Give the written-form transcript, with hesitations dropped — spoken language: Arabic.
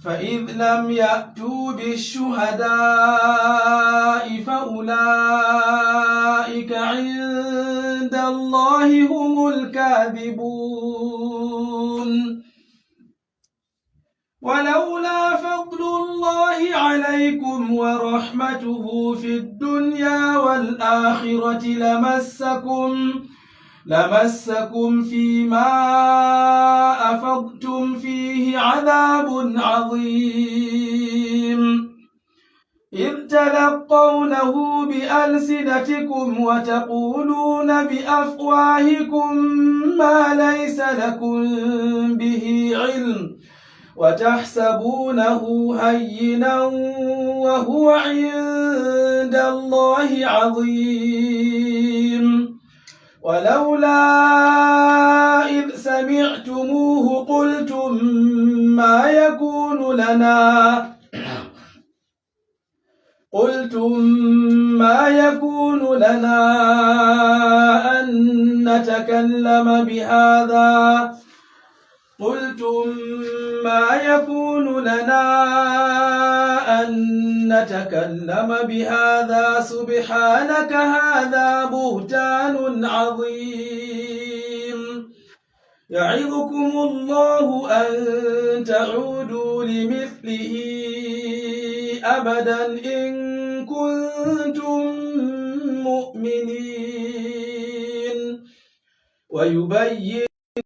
فإذ لم يأتوا بالشهداء فأولئك عند الله هم الكاذبون ولولا فضل الله عليكم ورحمته في الدنيا والآخرة لمسكم فيما أفضتم فيه عذاب عظيم إذ تلقونه بألسنتكم وتقولون بأفواهكم ما ليس لكم به علم وتحسبونه هينا وهو عند الله عظيم ولولا إذ سمعتموه قلتم ما يكون لنا أن نتكلم بهذا سبحانك هذا بهتان عظيم يعظكم الله أن تعودوا لمثله أبدا إن كنتم مؤمنين ويبين